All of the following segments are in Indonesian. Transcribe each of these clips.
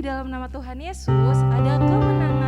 di dalam nama Tuhan Yesus ada kemenangan.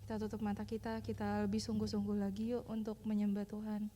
Kita tutup mata kita lebih sungguh-sungguh lagi yuk untuk menyembah Tuhan.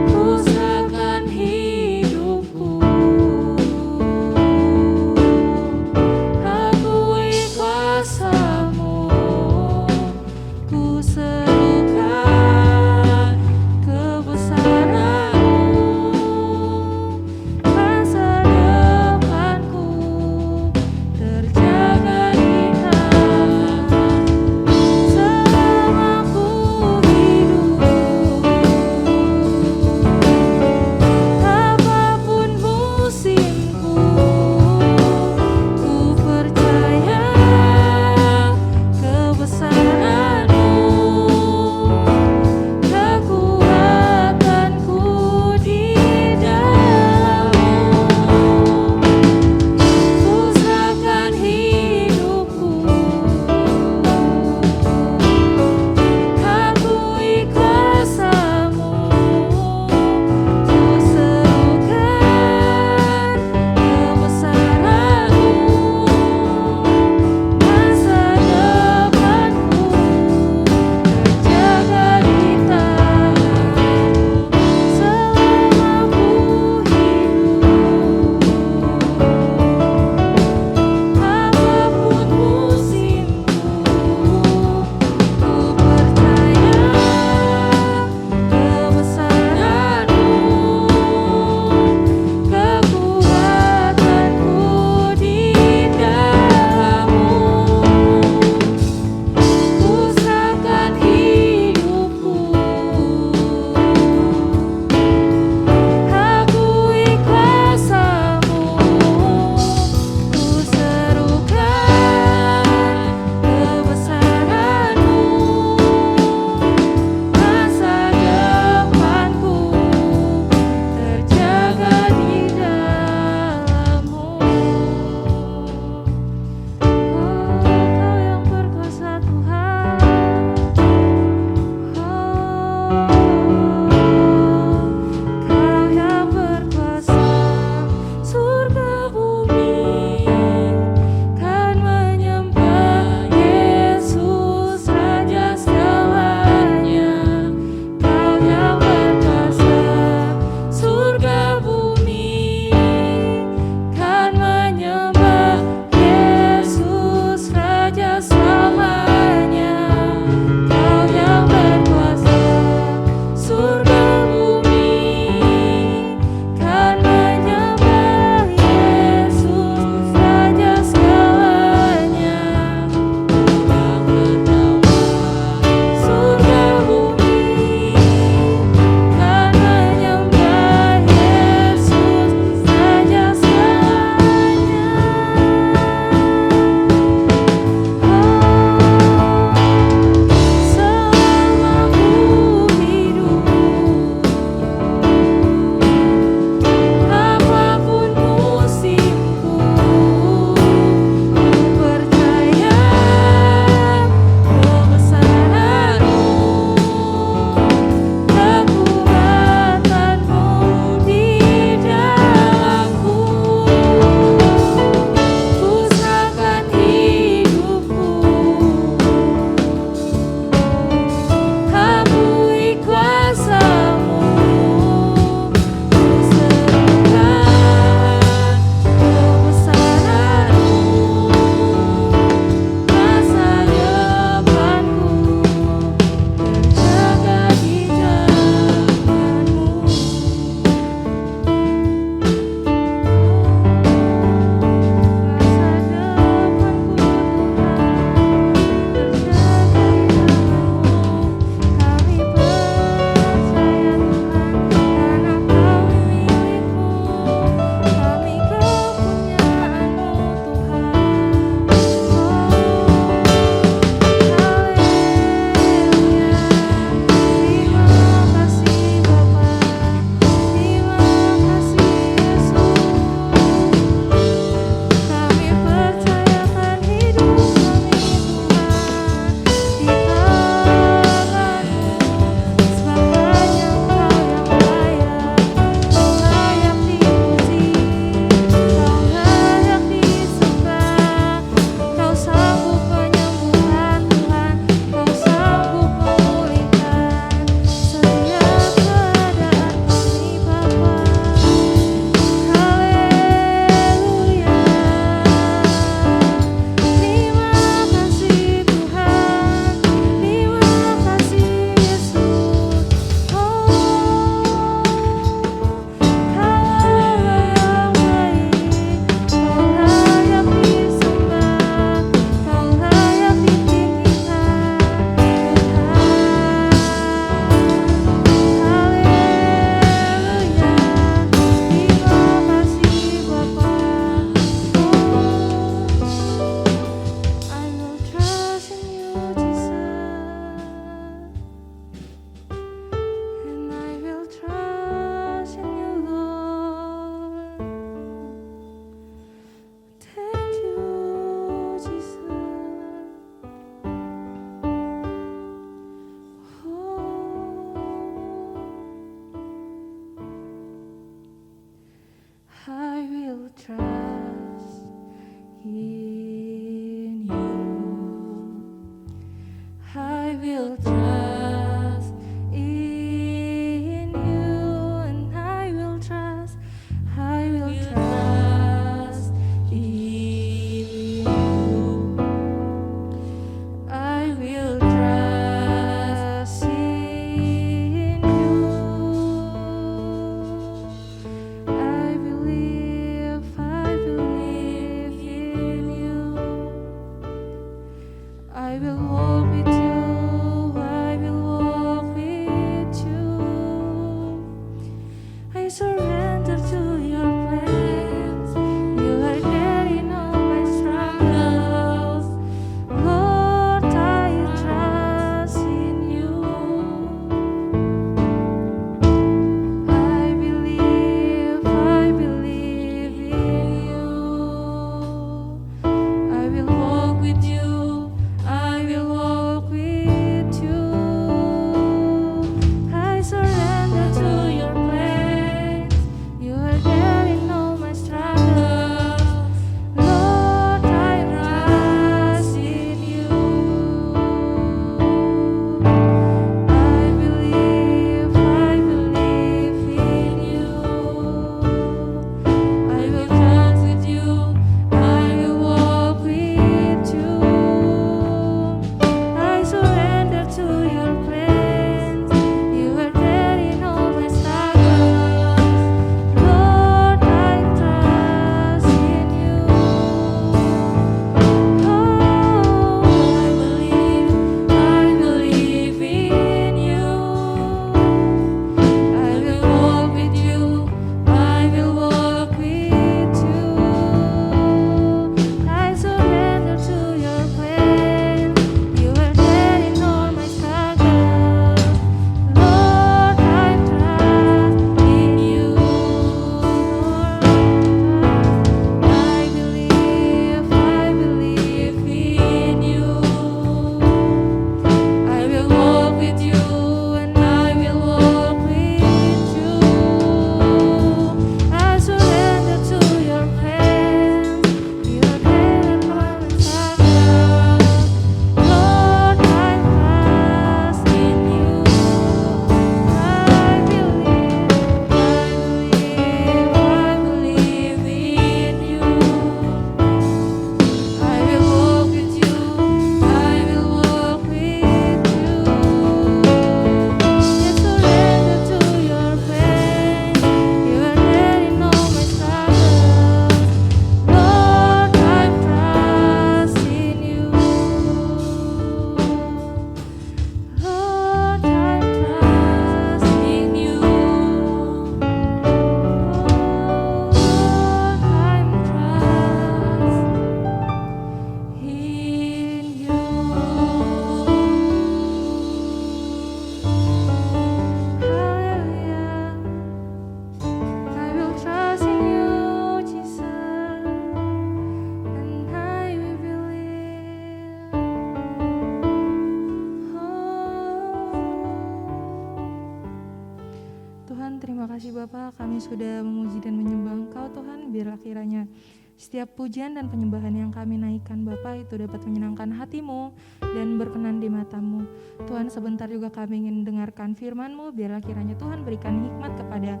Tuhan, terima kasih Bapa, kami sudah memuji dan menyembah Engkau Tuhan, biarlah kiranya setiap pujian dan penyembahan yang kami naikkan Bapa itu dapat menyenangkan hati-Mu dan berkenan di mata-Mu. Tuhan, sebentar juga kami ingin dengarkan firman-Mu, biarlah kiranya Tuhan berikan hikmat kepada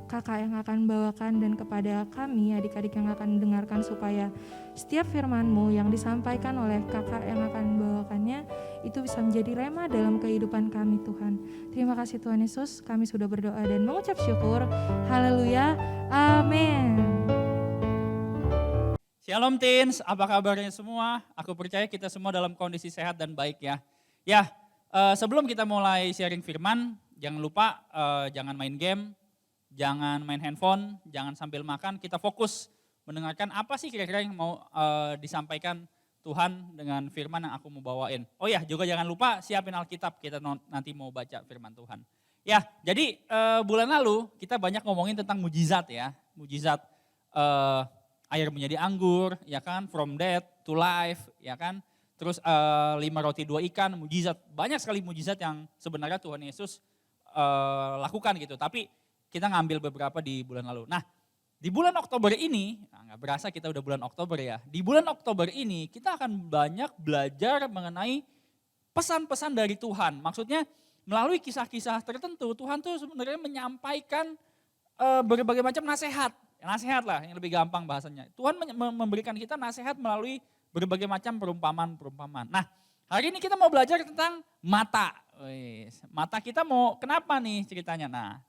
kakak yang akan bawakan dan kepada kami adik-adik yang akan dengarkan, supaya setiap firman-Mu yang disampaikan oleh kakak yang akan bawakannya itu bisa menjadi rema dalam kehidupan kami Tuhan. Terima kasih Tuhan Yesus, kami sudah berdoa dan mengucap syukur. Haleluya, amin. Shalom teens, apa kabarnya semua? Aku percaya kita semua dalam kondisi sehat dan baik ya. Sebelum kita mulai sharing firman, jangan lupa jangan main game, jangan main handphone, jangan sambil makan, kita fokus mendengarkan apa sih kira-kira yang mau disampaikan Tuhan dengan firman yang aku mau bawain. Oh ya, juga jangan lupa siapin Alkitab, kita nanti mau baca firman Tuhan. Ya, jadi bulan lalu kita banyak ngomongin tentang mujizat ya, mujizat air menjadi anggur, ya kan, from death to life, ya kan. Terus 5 roti 2 ikan, mujizat, banyak sekali mujizat yang sebenarnya Tuhan Yesus lakukan gitu. Tapi kita ngambil beberapa di bulan lalu. Nah, di bulan Oktober ini, nggak berasa kita udah bulan Oktober ya. Di bulan Oktober ini kita akan banyak belajar mengenai pesan-pesan dari Tuhan. Maksudnya melalui kisah-kisah tertentu Tuhan tuh sebenarnya menyampaikan berbagai macam nasihat. Nasihat lah yang lebih gampang bahasanya. Tuhan memberikan kita nasihat melalui berbagai macam perumpamaan. Nah, hari ini kita mau belajar tentang mata. Mata kita mau kenapa nih ceritanya? Nah,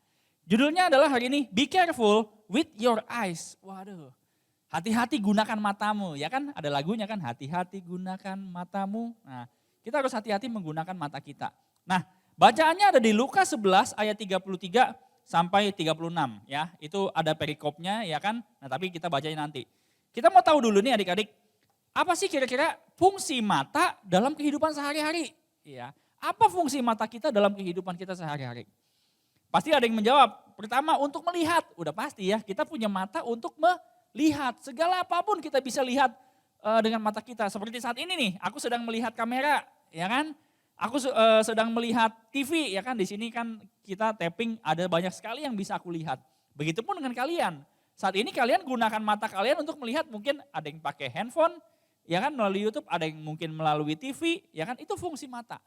judulnya adalah hari ini, Be Careful with Your Eyes. Waduh, hati-hati gunakan matamu. Ya kan ada lagunya kan, hati-hati gunakan matamu. Nah, kita harus hati-hati menggunakan mata kita. Nah, bacaannya ada di Lukas 11 ayat 33 sampai 36 ya. Itu ada perikopnya ya kan, nah tapi kita bacanya nanti. Kita mau tahu dulu nih adik-adik, apa sih kira-kira fungsi mata dalam kehidupan sehari-hari? Ya, apa fungsi mata kita dalam kehidupan kita sehari-hari? Pasti ada yang menjawab, pertama untuk melihat, udah pasti ya, kita punya mata untuk melihat. Segala apapun kita bisa lihat dengan mata kita. Seperti saat ini nih, aku sedang melihat kamera, ya kan? Aku sedang melihat TV, ya kan? Di sini kan kita tapping, ada banyak sekali yang bisa aku lihat. Begitupun dengan kalian. Saat ini kalian gunakan mata kalian untuk melihat, mungkin ada yang pakai handphone, ya kan? Melalui YouTube, ada yang mungkin melalui TV, ya kan? Itu fungsi mata.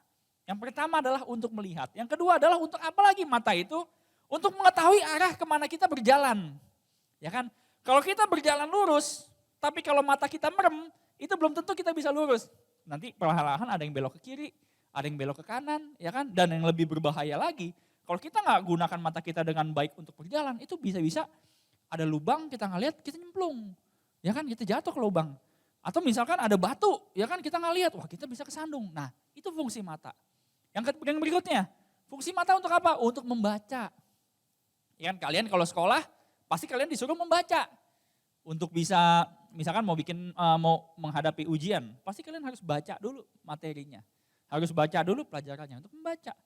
Yang pertama adalah untuk melihat. Yang kedua adalah untuk apa lagi mata itu? Untuk mengetahui arah kemana kita berjalan. Ya kan? Kalau kita berjalan lurus, tapi kalau mata kita merem, itu belum tentu kita bisa lurus. Nanti perlahan-lahan ada yang belok ke kiri, ada yang belok ke kanan, ya kan? Dan yang lebih berbahaya lagi, kalau kita nggak gunakan mata kita dengan baik untuk berjalan, itu bisa-bisa ada lubang, kita nggak lihat, kita nyemplung. Ya kan? Kita jatuh ke lubang. Atau misalkan ada batu, ya kan? Kita nggak lihat, wah kita bisa kesandung. Nah, itu fungsi mata. Yang berikutnya, fungsi mata untuk apa? Untuk membaca. Ya kan, kalian kalau sekolah pasti kalian disuruh membaca. Untuk bisa misalkan mau menghadapi ujian, pasti kalian harus baca dulu materinya. Harus baca dulu pelajarannya untuk membaca.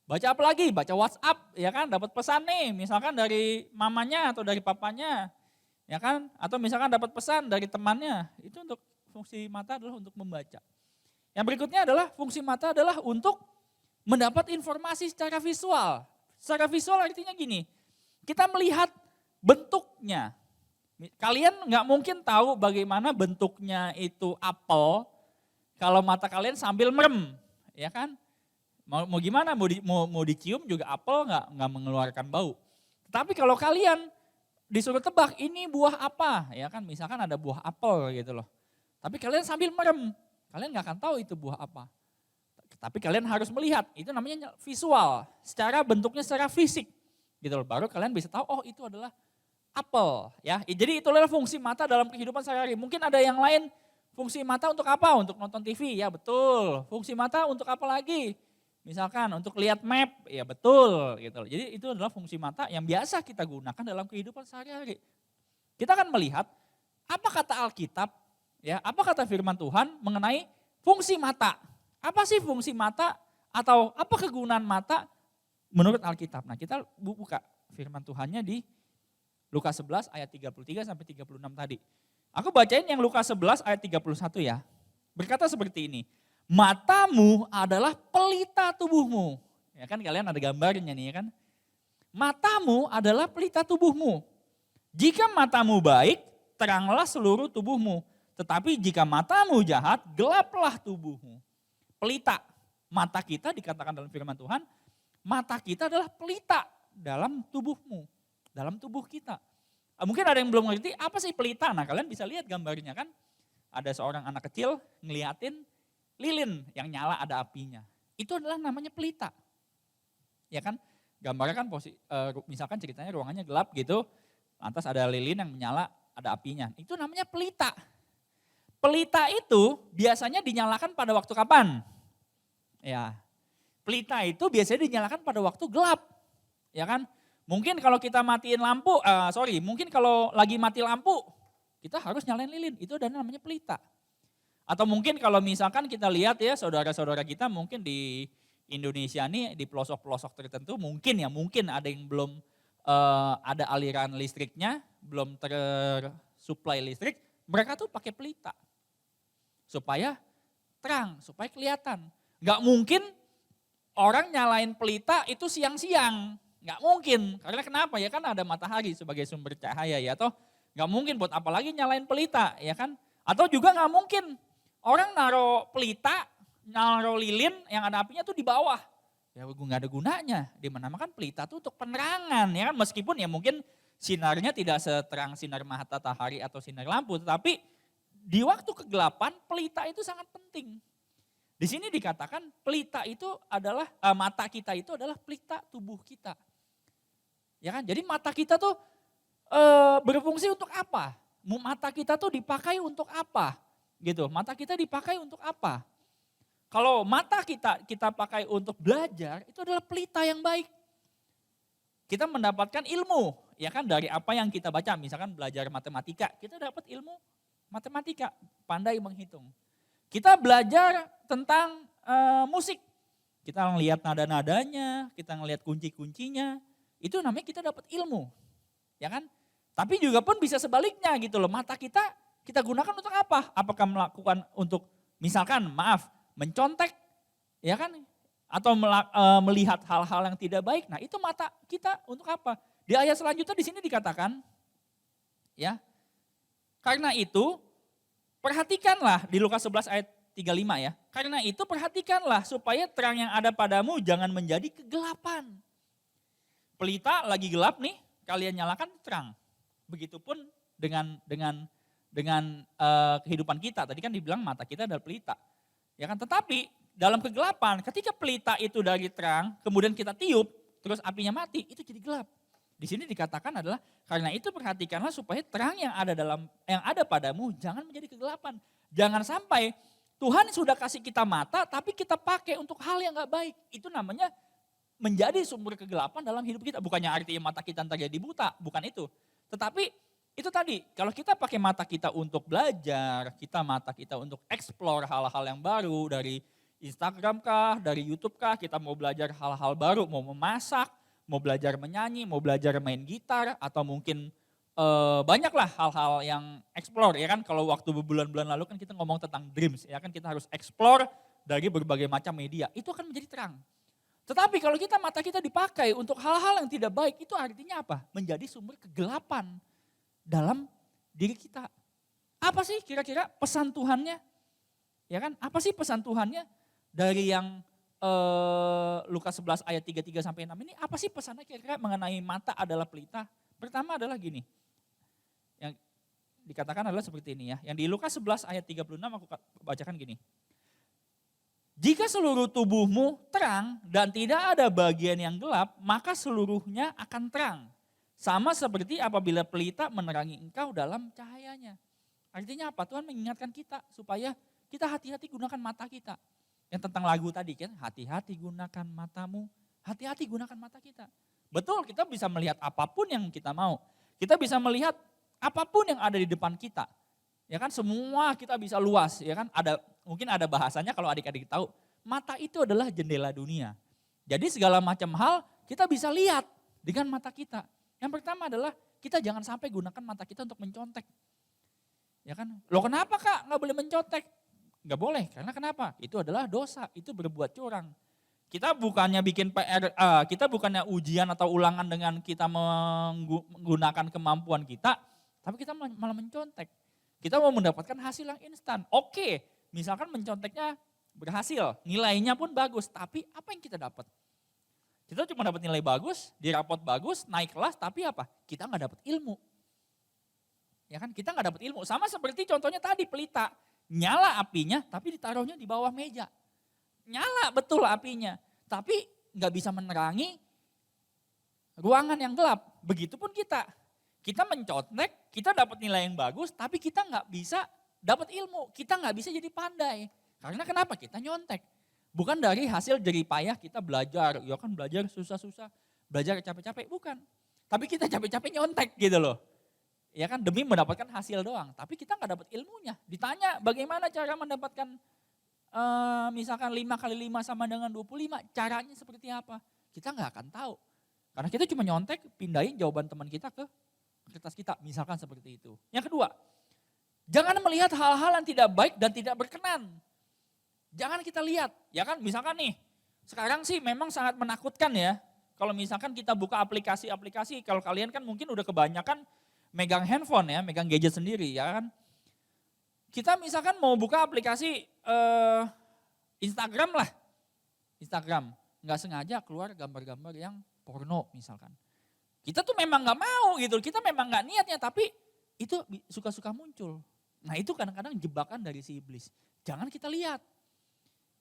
Baca apa lagi? Baca WhatsApp, ya kan? Dapat pesan nih, misalkan dari mamanya atau dari papanya. Ya kan? Atau misalkan dapat pesan dari temannya. Itu untuk fungsi mata adalah untuk membaca. Yang berikutnya adalah fungsi mata adalah untuk mendapat informasi secara visual. Secara visual artinya gini, kita melihat bentuknya. Kalian nggak mungkin tahu bagaimana bentuknya itu apel kalau mata kalian sambil merem, ya kan? Mau gimana? Mau dicium juga apel nggak mengeluarkan bau. Tapi kalau kalian disuruh tebak ini buah apa, ya kan? Misalkan ada buah apel gitu loh. Tapi kalian sambil merem, kalian nggak akan tahu itu buah apa. Tapi kalian harus melihat, itu namanya visual, secara bentuknya secara fisik. Gitu loh, baru kalian bisa tahu, oh itu adalah apel. Ya. Jadi itu adalah fungsi mata dalam kehidupan sehari-hari. Mungkin ada yang lain, fungsi mata untuk apa? Untuk nonton TV, ya betul. Fungsi mata untuk apa lagi? Misalkan untuk lihat map, ya betul. Gitu loh. Jadi itu adalah fungsi mata yang biasa kita gunakan dalam kehidupan sehari-hari. Kita akan melihat, apa kata Alkitab, ya, apa kata firman Tuhan mengenai fungsi mata. Apa sih fungsi mata atau apa kegunaan mata menurut Alkitab? Nah kita buka firman Tuhannya di Lukas 11 ayat 33 sampai 36 tadi. Aku bacain yang Lukas 11 ayat 31 ya. Berkata seperti ini, matamu adalah pelita tubuhmu. Ya kan kalian ada gambarnya nih ya kan. Matamu adalah pelita tubuhmu. Jika matamu baik, teranglah seluruh tubuhmu. Tetapi jika matamu jahat, gelaplah tubuhmu. Pelita, mata kita dikatakan dalam firman Tuhan, mata kita adalah pelita dalam tubuhmu, dalam tubuh kita. Mungkin ada yang belum ngerti apa sih pelita. Nah kalian bisa lihat gambarnya kan. Ada seorang anak kecil ngeliatin lilin yang nyala ada apinya. Itu adalah namanya pelita. Ya kan, gambarnya kan misalkan ceritanya ruangannya gelap gitu, lantas ada lilin yang menyala, ada apinya. Itu namanya pelita. Pelita itu biasanya dinyalakan pada waktu kapan? Ya, pelita itu biasanya dinyalakan pada waktu gelap. Ya kan, mungkin kalau kita matiin lampu, mungkin kalau lagi mati lampu, kita harus nyalain lilin, itu adalah namanya pelita. Atau mungkin kalau misalkan kita lihat ya saudara-saudara kita mungkin di Indonesia nih di pelosok-pelosok tertentu mungkin ada yang belum ada aliran listriknya, belum tersuplai listrik, mereka tuh pakai pelita. Supaya terang, supaya kelihatan. Nggak mungkin orang nyalain pelita itu siang-siang, nggak mungkin. Karena kenapa ya kan ada matahari sebagai sumber cahaya ya toh. Nggak mungkin buat apalagi nyalain pelita ya kan. Atau juga nggak mungkin orang naro pelita, naro lilin yang ada apinya tuh di bawah. Ya nggak ada gunanya. Dinamakan pelita tuh untuk penerangan ya kan. Meskipun ya mungkin sinarnya tidak seterang sinar matahari atau sinar lampu. Tetapi di waktu kegelapan pelita itu sangat penting. Di sini dikatakan pelita itu adalah, mata kita itu adalah pelita tubuh kita. Ya kan, jadi mata kita tuh berfungsi untuk apa? Mata kita tuh dipakai untuk apa? Gitu, mata kita dipakai untuk apa? Kalau mata kita pakai untuk belajar, itu adalah pelita yang baik. Kita mendapatkan ilmu, ya kan dari apa yang kita baca. Misalkan belajar matematika, kita dapat ilmu matematika, pandai menghitung. Kita belajar tentang musik, kita ngelihat nada-nadanya, kita ngelihat kunci-kuncinya, itu namanya kita dapat ilmu, ya kan? Tapi juga pun bisa sebaliknya gitu loh, mata kita gunakan untuk apa? Apakah melakukan untuk misalkan mencontek, ya kan? Atau melihat hal-hal yang tidak baik, nah itu mata kita untuk apa? Di ayat selanjutnya di sini dikatakan, ya, karena itu perhatikanlah di Lukas 11 ayat 35 ya. Karena itu perhatikanlah supaya terang yang ada padamu jangan menjadi kegelapan. Pelita lagi gelap nih, kalian nyalakan terang. Begitupun dengan kehidupan kita. Tadi kan dibilang mata kita adalah pelita. Ya kan, tetapi dalam kegelapan ketika pelita itu dari terang, kemudian kita tiup, terus apinya mati, itu jadi gelap. Di sini dikatakan adalah karena itu perhatikanlah supaya terang yang ada padamu jangan menjadi kegelapan. Jangan sampai Tuhan sudah kasih kita mata tapi kita pakai untuk hal yang gak baik. Itu namanya menjadi sumber kegelapan dalam hidup kita. Bukannya artinya mata kita ntar jadi buta, bukan itu. Tetapi itu tadi, kalau kita pakai mata kita untuk belajar, mata kita untuk explore hal-hal yang baru dari Instagram kah, dari YouTube kah, kita mau belajar hal-hal baru, mau memasak, mau belajar menyanyi, mau belajar main gitar, atau mungkin banyaklah hal-hal yang explore ya kan. Kalau waktu berbulan-bulan lalu kan kita ngomong tentang dreams ya kan, kita harus explore dari berbagai macam media, itu akan menjadi terang. Tetapi kalau mata kita dipakai untuk hal-hal yang tidak baik, itu artinya apa? Menjadi sumber kegelapan dalam diri kita. Apa sih kira-kira pesan Tuhannya? Ya kan, apa sih pesan Tuhannya dari yang Lukas 11 ayat 33 sampai 6 ini? Apa sih pesannya kira-kira mengenai mata adalah pelita? Pertama adalah gini, yang dikatakan adalah seperti ini ya. Yang di Lukas 11 ayat 36 aku bacakan gini. Jika seluruh tubuhmu terang dan tidak ada bagian yang gelap, maka seluruhnya akan terang. Sama seperti apabila pelita menerangi engkau dalam cahayanya. Artinya apa? Tuhan mengingatkan kita supaya kita hati-hati gunakan mata kita. Yang tentang lagu tadi kan, hati-hati gunakan matamu, hati-hati gunakan mata kita. Betul, kita bisa melihat apapun yang kita mau. Kita bisa melihat apapun yang ada di depan kita. Ya kan, semua kita bisa luas, ya kan. Mungkin ada bahasanya kalau adik-adik tahu, mata itu adalah jendela dunia. Jadi segala macam hal kita bisa lihat dengan mata kita. Yang pertama adalah kita jangan sampai gunakan mata kita untuk mencontek. Ya kan, loh kenapa Kak nggak boleh mencontek? Nggak boleh, karena kenapa? Itu adalah dosa, itu berbuat curang. Kita bukannya bikin PR, kita bukannya ujian atau ulangan dengan kita menggunakan kemampuan kita, tapi kita malah mencontek. Kita mau mendapatkan hasil yang instan. Oke, misalkan menconteknya berhasil, nilainya pun bagus, tapi apa yang kita dapat? Kita cuma dapat nilai bagus, di rapot bagus, naik kelas, tapi apa? Kita nggak dapat ilmu. Ya kan, kita nggak dapat ilmu. Sama seperti contohnya tadi pelita, nyala apinya, tapi ditaruhnya di bawah meja. Nyala betul apinya, tapi nggak bisa menerangi ruangan yang gelap. Begitupun kita. Kita mencontek, kita dapat nilai yang bagus, tapi kita nggak bisa dapat ilmu. Kita nggak bisa jadi pandai. Karena kenapa? Kita nyontek. Bukan dari hasil jerih payah kita belajar, ya kan belajar susah-susah, belajar capek-capek, bukan. Tapi kita capek-capek nyontek gitu loh. Ya kan demi mendapatkan hasil doang, tapi kita nggak dapat ilmunya. Ditanya bagaimana cara mendapatkan misalkan 5 kali 5 sama dengan 25, caranya seperti apa? Kita nggak akan tahu. Karena kita cuma nyontek, pindahin jawaban teman kita ke kertas kita, misalkan seperti itu. Yang kedua, jangan melihat hal-hal yang tidak baik dan tidak berkenan. Jangan kita lihat, ya kan misalkan nih, sekarang sih memang sangat menakutkan ya. Kalau misalkan kita buka aplikasi-aplikasi, kalau kalian kan mungkin udah kebanyakan megang handphone ya, megang gadget sendiri ya kan. Kita misalkan mau buka aplikasi Instagram lah, Instagram, nggak sengaja keluar gambar-gambar yang porno misalkan. Kita tuh memang nggak mau gitu, kita memang nggak niatnya, tapi itu suka-suka muncul. Nah itu kadang-kadang jebakan dari si iblis. Jangan kita lihat.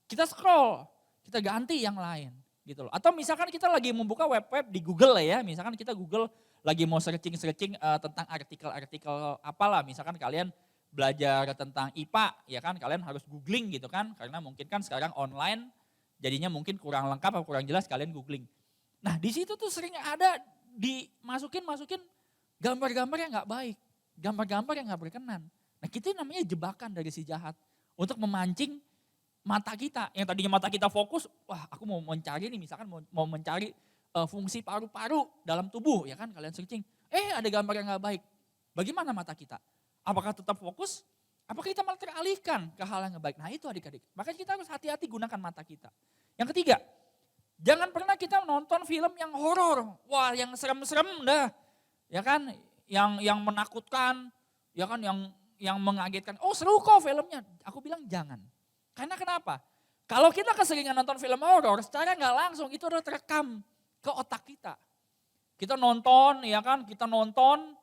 Kita scroll, kita ganti yang lain gitu loh. Atau misalkan kita lagi membuka web-web di Google lah ya, misalkan kita Google lagi mau searching tentang artikel-artikel apalah, misalkan kalian belajar tentang IPA, ya kan kalian harus googling gitu kan, karena mungkin kan sekarang online jadinya mungkin kurang lengkap atau kurang jelas, kalian googling. Nah di situ tuh sering ada dimasukin gambar-gambar yang nggak baik, gambar-gambar yang nggak berkenan. Nah itu namanya jebakan dari si jahat untuk memancing mata kita, yang tadinya mata kita fokus, wah aku mau mencari nih, misalkan mau mencari fungsi paru-paru dalam tubuh, ya kan kalian searching, ada gambar yang nggak baik. Bagaimana mata kita? Apakah tetap fokus? Apakah kita malah teralihkan ke hal yang nggak baik? Nah itu adik-adik, makanya kita harus hati-hati gunakan mata kita. Yang ketiga, jangan pernah kita nonton film yang horor, wah yang serem-serem dah, ya kan, yang menakutkan, ya kan, yang mengagetkan. Oh seru kok filmnya, aku bilang jangan. Karena kenapa? Kalau kita keseringan nonton film horor, secara nggak langsung itu udah terekam ke otak kita. Kita nonton, ya kan, kita nonton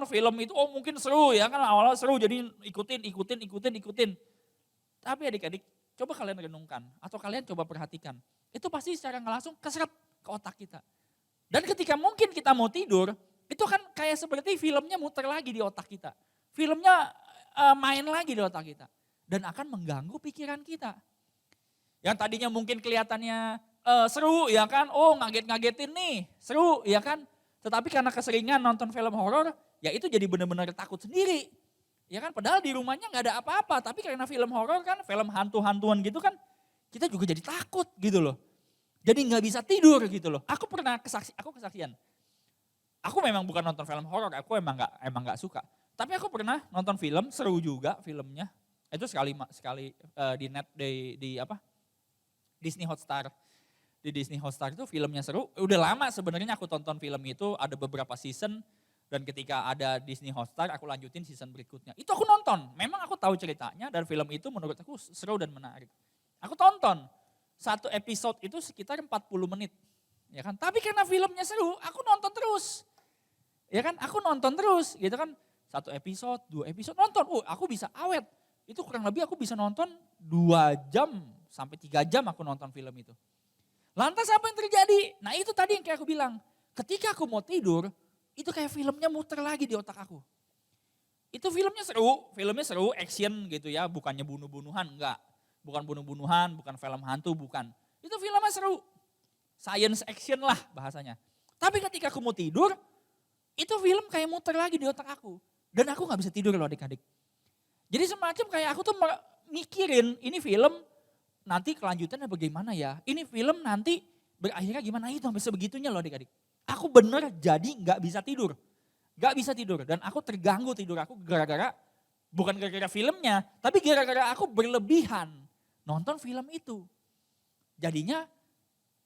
film itu, oh mungkin seru ya kan, awalnya seru jadi ikutin. Tapi adik-adik, coba kalian renungkan atau kalian coba perhatikan, itu pasti secara nggak langsung keserap ke otak kita. Dan ketika mungkin kita mau tidur, itu kan kayak seperti filmnya muter lagi di otak kita. Filmnya main lagi di otak kita. Dan akan mengganggu pikiran kita. Yang tadinya mungkin kelihatannya seru ya kan, oh ngagetin nih, seru ya kan. Tetapi karena keseringan nonton film horor, ya itu jadi benar-benar takut sendiri. Ya kan, padahal di rumahnya nggak ada apa-apa, tapi karena film horor kan, film hantu-hantuan gitu kan, kita juga jadi takut gitu loh. Jadi nggak bisa tidur gitu loh. Aku kesaksian. Aku memang bukan nonton film horor, aku emang nggak suka. Tapi aku pernah nonton film, seru juga filmnya. Itu sekali di net Disney Hotstar. Di Disney Hotstar itu filmnya seru. Udah lama sebenarnya aku tonton film itu, ada beberapa season, dan ketika ada Disney Hotstar aku lanjutin season berikutnya. Itu aku nonton. Memang aku tahu ceritanya dan film itu menurut aku seru dan menarik. Aku tonton. Satu episode itu sekitar 40 menit. Ya kan? Tapi karena filmnya seru, aku nonton terus. Ya kan? Aku nonton terus gitu kan. 1 episode, 2 episode nonton. Aku bisa awet. Itu kurang lebih aku bisa nonton 2 jam sampai 3 jam aku nonton film itu. Lantas apa yang terjadi? Nah itu tadi yang kayak aku bilang. Ketika aku mau tidur, itu kayak filmnya muter lagi di otak aku. Itu filmnya seru, action gitu ya. Bukannya bunuh-bunuhan, enggak. Bukan bunuh-bunuhan, bukan film hantu, bukan. Itu filmnya seru. Science action lah bahasanya. Tapi ketika aku mau tidur, itu film kayak muter lagi di otak aku. Dan aku gak bisa tidur loh adik-adik. Jadi semacam kayak aku tuh mikirin ini film nanti kelanjutannya bagaimana ya. Ini film nanti berakhirnya gimana, itu sampai sebegitunya loh adik-adik. Aku bener jadi gak bisa tidur. Gak bisa tidur dan aku terganggu tidur aku bukan gara-gara filmnya, tapi gara-gara aku berlebihan nonton film itu. Jadinya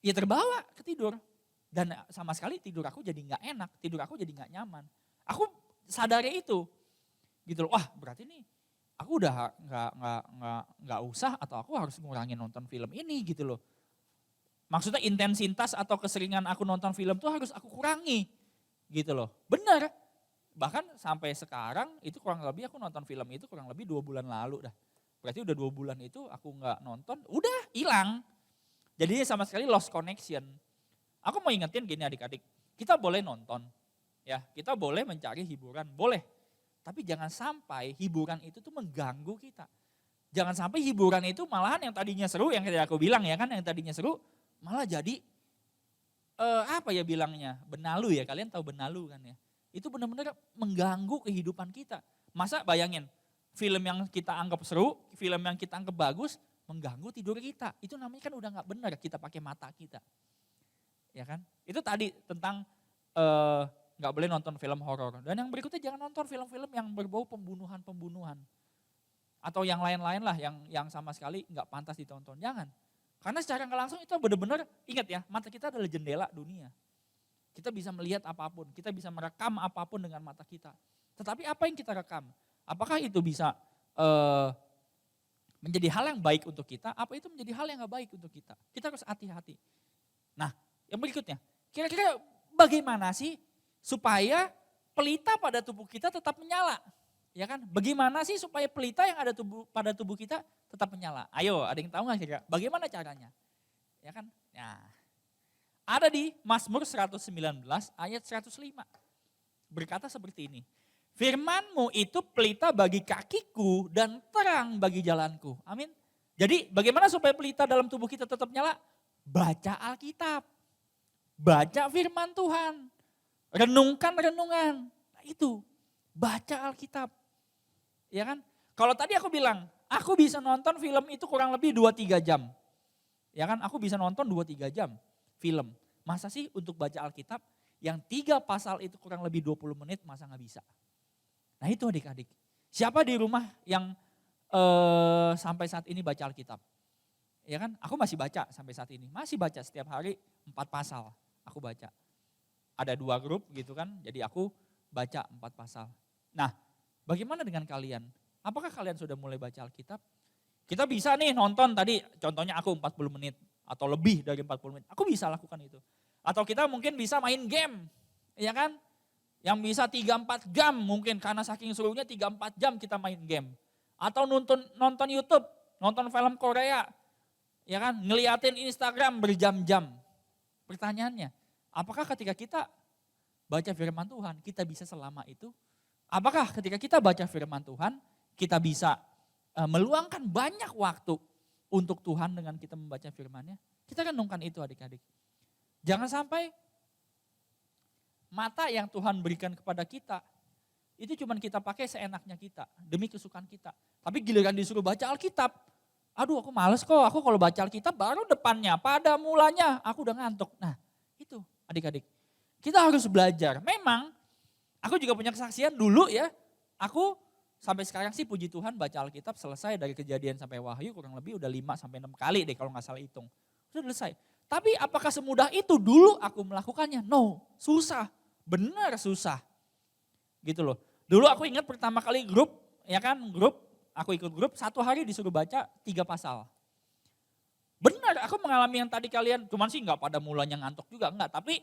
ya terbawa ke tidur. Dan sama sekali tidur aku jadi nggak enak, tidur aku jadi nggak nyaman. Aku sadari itu, gitu loh. Wah berarti nih aku udah nggak usah atau aku harus ngurangin nonton film ini gitu loh. Maksudnya intensitas atau keseringan aku nonton film tuh harus aku kurangi, gitu loh. Bener, bahkan sampai sekarang itu kurang lebih aku nonton film itu kurang lebih 2 bulan lalu dah. Berarti udah 2 bulan itu aku nggak nonton, udah hilang. Jadi sama sekali lost connection. Aku mau ingetin gini adik-adik, kita boleh nonton, ya kita boleh mencari hiburan, boleh. Tapi jangan sampai hiburan itu tuh mengganggu kita. Jangan sampai hiburan itu malahan yang tadinya seru, yang kayak aku bilang ya kan, yang tadinya seru malah jadi apa ya bilangnya, benalu ya, kalian tahu benalu kan ya. Itu benar-benar mengganggu kehidupan kita. Masa bayangin, film yang kita anggap seru, film yang kita anggap bagus, mengganggu tidur kita. Itu namanya kan udah gak benar kita pakai mata kita. Ya kan? Itu tadi tentang gak boleh nonton film horor. Dan yang berikutnya jangan nonton film-film yang berbau pembunuhan-pembunuhan. Atau yang lain-lain lah yang sama sekali gak pantas ditonton. Jangan. Karena secara gak langsung itu benar-benar, ingat ya, mata kita adalah jendela dunia. Kita bisa melihat apapun, kita bisa merekam apapun dengan mata kita. Tetapi apa yang kita rekam? Apakah itu bisa menjadi hal yang baik untuk kita, apa itu menjadi hal yang gak baik untuk kita? Kita harus hati-hati. Nah, yang berikutnya, kira-kira bagaimana sih supaya pelita pada tubuh kita tetap menyala? Ya kan? Bagaimana sih supaya pelita yang ada pada tubuh kita tetap menyala? Ayo, ada yang tahu nggak kira-kira? Bagaimana caranya? Ya kan? Nah, ada di Mazmur 119 ayat 105. Berkata seperti ini. Firman-Mu itu pelita bagi kakiku dan terang bagi jalanku. Amin. Jadi bagaimana supaya pelita dalam tubuh kita tetap nyala? Baca Alkitab. Baca firman Tuhan. Renungkan renungan. Nah itu, baca Alkitab. Ya kan? Kalau tadi aku bilang, aku bisa nonton film itu kurang lebih 2-3 jam. Ya kan? Aku bisa nonton 2-3 jam film. Masa sih untuk baca Alkitab yang 3 pasal itu kurang lebih 20 menit masa gak bisa? Nah itu adik-adik. Siapa di rumah yang sampai saat ini baca Alkitab? Ya kan? Aku masih baca sampai saat ini. Masih baca setiap hari 4 pasal. Aku baca. Ada 2 grup gitu kan, jadi aku baca 4 pasal. Nah, bagaimana dengan kalian? Apakah kalian sudah mulai baca Alkitab? Kita bisa nih nonton tadi, contohnya aku 40 menit atau lebih dari 40 menit. Aku bisa lakukan itu. Atau kita mungkin bisa main game, ya kan? Yang bisa 3-4 jam mungkin karena saking serunya 3-4 jam kita main game. Atau nonton YouTube, nonton film Korea, ya kan? Ngeliatin Instagram berjam-jam. Pertanyaannya, apakah ketika kita baca firman Tuhan, kita bisa selama itu? Apakah ketika kita baca firman Tuhan, kita bisa meluangkan banyak waktu untuk Tuhan dengan kita membaca firman-Nya? Kita renungkan itu adik-adik. Jangan sampai mata yang Tuhan berikan kepada kita, itu cuma kita pakai seenaknya kita, demi kesukaan kita. Tapi giliran disuruh baca Alkitab, aduh aku males kok, aku kalau baca Alkitab baru depannya, pada mulanya aku udah ngantuk. Nah itu adik-adik, kita harus belajar. Memang aku juga punya kesaksian dulu ya, aku sampai sekarang sih puji Tuhan baca Alkitab selesai dari Kejadian sampai Wahyu kurang lebih udah 5-6 kali deh kalau gak salah hitung. Sudah selesai. Tapi apakah semudah itu dulu aku melakukannya? No, susah, benar susah. Gitu loh. Dulu aku ingat pertama kali grup, ya kan aku ikut grup 1 hari disuruh baca 3 pasal. Benar aku mengalami yang tadi kalian, cuman sih gak pada mulanya ngantuk juga, enggak. Tapi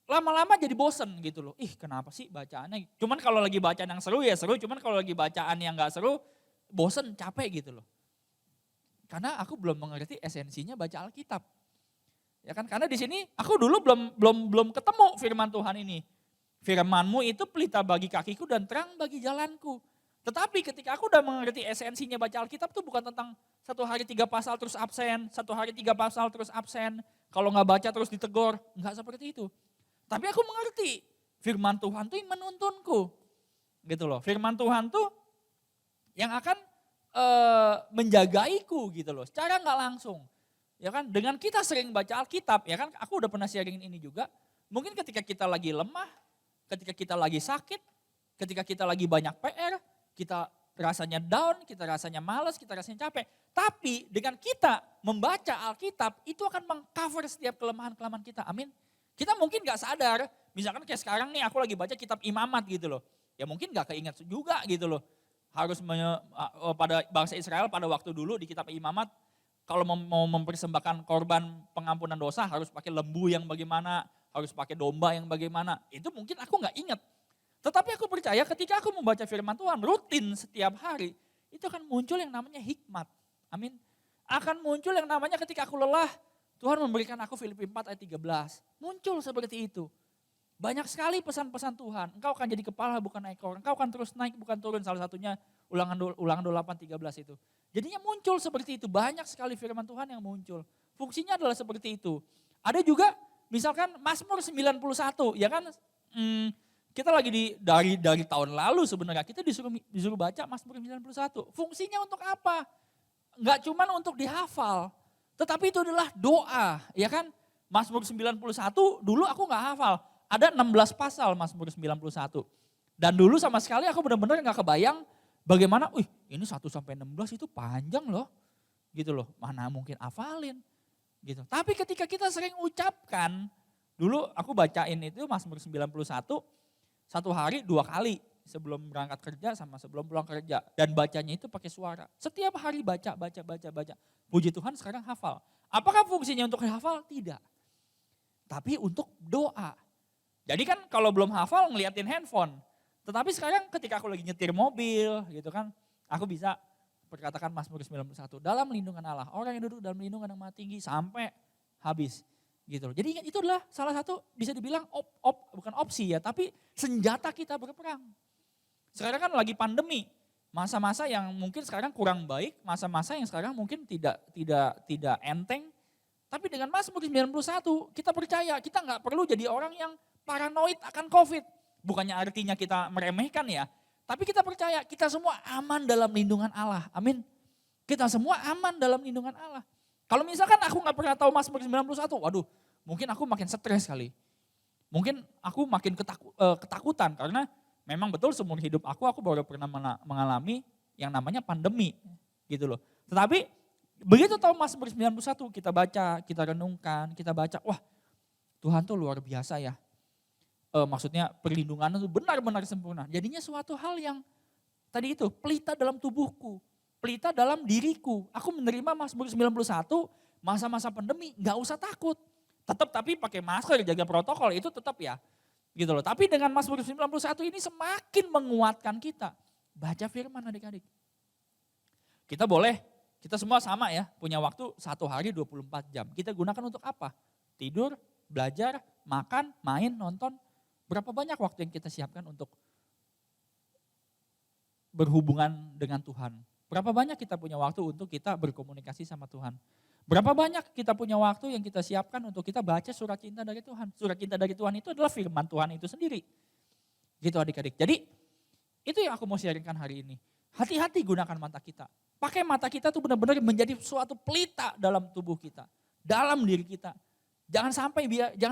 lama-lama jadi bosen gitu loh. Ih kenapa sih bacaannya, cuman kalau lagi bacaan yang seru ya seru, cuman kalau lagi bacaan yang gak seru, bosen, capek gitu loh. Karena aku belum mengerti esensinya baca Alkitab. Ya kan, karena di sini aku dulu belum ketemu firman Tuhan ini. Firman-Mu itu pelita bagi kakiku dan terang bagi jalanku. Tetapi ketika aku udah mengerti esensinya baca Alkitab tuh bukan tentang 1 hari 3 pasal terus absen, 1 hari 3 pasal terus absen, kalau gak baca terus ditegor, enggak seperti itu. Tapi aku mengerti firman Tuhan tuh yang menuntunku. Gitu loh, firman Tuhan tuh yang akan menjagaiku gitu loh, secara gak langsung. Ya kan, dengan kita sering baca Alkitab, ya kan aku udah pernah sharing ini juga, mungkin ketika kita lagi lemah, ketika kita lagi sakit, ketika kita lagi banyak PR, kita rasanya down, kita rasanya malas, kita rasanya capek. Tapi dengan kita membaca Alkitab, itu akan mengcover setiap kelemahan-kelemahan kita. Amin. Kita mungkin gak sadar, misalkan kayak sekarang nih aku lagi baca kitab Imamat gitu loh. Ya mungkin gak keinget juga gitu loh. Harus pada bangsa Israel pada waktu dulu di kitab Imamat, kalau mau mempersembahkan korban pengampunan dosa harus pakai lembu yang bagaimana, harus pakai domba yang bagaimana. Itu mungkin aku gak ingat. Tetapi aku percaya ketika aku membaca firman Tuhan rutin setiap hari, itu akan muncul yang namanya hikmat. Amin. Akan muncul yang namanya ketika aku lelah, Tuhan memberikan aku Filipi 4 ayat 13. Muncul seperti itu. Banyak sekali pesan-pesan Tuhan. Engkau akan jadi kepala bukan ekor. Engkau akan terus naik bukan turun. Salah satunya ulangan 28:13 itu. Jadinya muncul seperti itu. Banyak sekali firman Tuhan yang muncul. Fungsinya adalah seperti itu. Ada juga misalkan Mazmur 91. Ya kan kita lagi dari tahun lalu sebenarnya kita disuruh baca Mazmur 91. Fungsinya untuk apa? Enggak cuma untuk dihafal. Tetapi itu adalah doa, ya kan? Mazmur 91 dulu aku enggak hafal. Ada 16 pasal Mazmur 91. Dan dulu sama sekali aku benar-benar enggak kebayang bagaimana, ini 1 sampai 16 itu panjang loh. Gitu loh, mana mungkin hafalin. Gitu. Tapi ketika kita sering ucapkan, dulu aku bacain itu Mazmur 91 1 hari 2 kali sebelum berangkat kerja sama sebelum pulang kerja. Dan bacanya itu pakai suara. Setiap hari baca. Puji Tuhan sekarang hafal. Apakah fungsinya untuk hafal? Tidak. Tapi untuk doa. Jadi kan kalau belum hafal ngeliatin handphone. Tetapi sekarang ketika aku lagi nyetir mobil gitu kan. Aku bisa perkatakan Mazmur 91. Dalam lindungan Allah. Orang yang duduk dalam lindungan yang maha tinggi sampai habis. Gitu. Jadi itu adalah salah satu bisa dibilang bukan opsi ya, tapi senjata kita berperang. Sekarang kan lagi pandemi, masa-masa yang mungkin sekarang kurang baik, masa-masa yang sekarang mungkin tidak enteng. Tapi dengan Mazmur 91 kita percaya kita nggak perlu jadi orang yang paranoid akan COVID. Bukannya artinya kita meremehkan ya, tapi kita percaya kita semua aman dalam lindungan Allah. Amin. Kita semua aman dalam lindungan Allah. Kalau misalkan aku gak pernah tahu Mazmur 91, waduh mungkin aku makin stres kali. Mungkin aku makin ketakutan karena memang betul seumur hidup aku baru pernah mengalami yang namanya pandemi gitu loh. Tetapi begitu tahu Mazmur 91 kita baca, kita renungkan, kita baca, wah Tuhan tuh luar biasa ya. Maksudnya perlindungannya tuh benar-benar sempurna. Jadinya suatu hal yang tadi itu pelita dalam tubuhku. Pelita dalam diriku. Aku menerima Mazmur 91 masa-masa pandemi gak usah takut. Tetap tapi pakai masker, jaga protokol itu tetap ya. Gitu loh. Tapi dengan Mazmur 91 ini semakin menguatkan kita. Baca firman adik-adik. Kita semua sama ya punya waktu 1 hari 24 jam. Kita gunakan untuk apa? Tidur, belajar, makan, main, nonton. Berapa banyak waktu yang kita siapkan untuk berhubungan dengan Tuhan? Berapa banyak kita punya waktu untuk kita berkomunikasi sama Tuhan? Berapa banyak kita punya waktu yang kita siapkan untuk kita baca surat cinta dari Tuhan? Surat cinta dari Tuhan itu adalah firman Tuhan itu sendiri. Gitu adik-adik. Jadi itu yang aku mau sharingkan hari ini. Hati-hati gunakan mata kita. Pakai mata kita tuh benar-benar menjadi suatu pelita dalam tubuh kita. Dalam diri kita. Jangan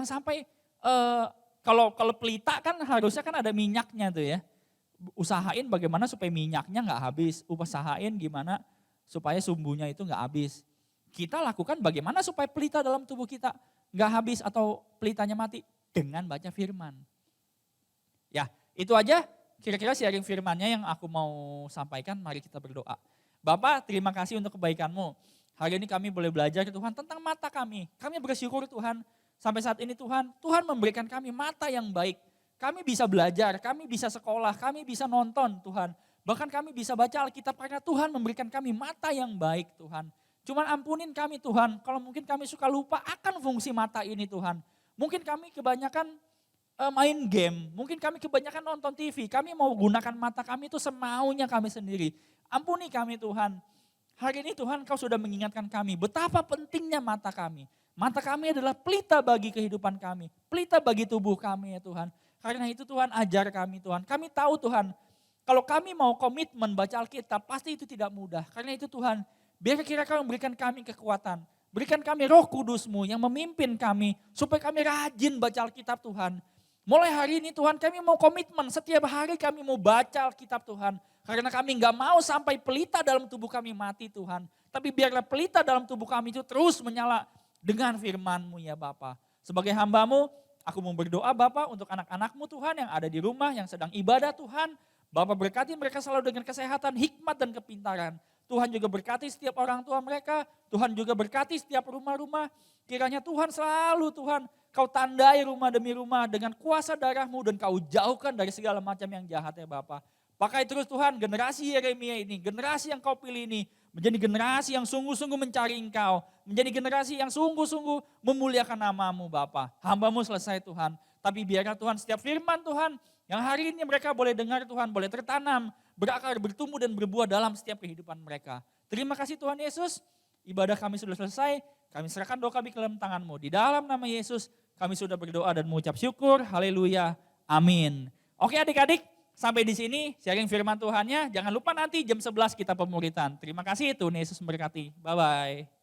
sampai kalau pelita kan harusnya kan ada minyaknya tuh ya. Usahain bagaimana supaya minyaknya nggak habis, usahain gimana supaya sumbunya itu nggak habis. Kita lakukan bagaimana supaya pelita dalam tubuh kita nggak habis atau pelitanya mati dengan baca firman. Ya itu aja kira-kira sharing firmannya yang aku mau sampaikan. Mari kita berdoa. Bapak terima kasih untuk kebaikan-Mu. Hari ini kami boleh belajar Tuhan tentang mata kami. Kami bersyukur Tuhan sampai saat ini Tuhan memberikan kami mata yang baik. Kami bisa belajar, kami bisa sekolah, kami bisa nonton Tuhan. Bahkan kami bisa baca Alkitab karena Tuhan memberikan kami mata yang baik Tuhan. Cuman ampunin kami Tuhan, kalau mungkin kami suka lupa akan fungsi mata ini Tuhan. Mungkin kami kebanyakan main game, mungkin kami kebanyakan nonton TV. Kami mau gunakan mata kami itu semaunya kami sendiri. Ampuni kami Tuhan. Hari ini Tuhan Kau sudah mengingatkan kami betapa pentingnya mata kami. Mata kami adalah pelita bagi kehidupan kami, pelita bagi tubuh kami ya Tuhan. Karena itu Tuhan ajar kami Tuhan. Kami tahu Tuhan kalau kami mau komitmen baca Alkitab pasti itu tidak mudah. Karena itu Tuhan biar kira Kau memberikan kami kekuatan. Berikan kami Roh Kudus-Mu yang memimpin kami supaya kami rajin baca Alkitab Tuhan. Mulai hari ini Tuhan kami mau komitmen setiap hari kami mau baca Alkitab Tuhan. Karena kami nggak mau sampai pelita dalam tubuh kami mati Tuhan. Tapi biarlah pelita dalam tubuh kami itu terus menyala dengan firman-Mu ya Bapa. Sebagai hamba-Mu, aku mau berdoa Bapa untuk anak-anak-Mu Tuhan yang ada di rumah, yang sedang ibadah Tuhan. Bapa berkati mereka selalu dengan kesehatan, hikmat dan kepintaran. Tuhan juga berkati setiap orang tua mereka. Tuhan juga berkati setiap rumah-rumah. Kiranya Tuhan selalu Tuhan, Kau tandai rumah demi rumah dengan kuasa darah-Mu dan Kau jauhkan dari segala macam yang jahat ya Bapa. Pakai terus Tuhan generasi Yeremia ini, generasi yang Kau pilih ini, menjadi generasi yang sungguh-sungguh mencari Engkau. Menjadi generasi yang sungguh-sungguh memuliakan nama-Mu Bapa. Hamba-Mu selesai Tuhan. Tapi biarlah Tuhan setiap firman Tuhan, yang hari ini mereka boleh dengar Tuhan, boleh tertanam, berakar, bertumbuh dan berbuah dalam setiap kehidupan mereka. Terima kasih Tuhan Yesus, ibadah kami sudah selesai, kami serahkan doa kami ke dalam tangan-Mu. Di dalam nama Yesus kami sudah berdoa dan mengucap syukur, haleluya, amin. Oke adik-adik, sampai di sini sharing firman Tuhannya. Jangan lupa nanti jam 11 kita pemuritan. Terima kasih Tuhan Yesus memberkati. Bye-bye.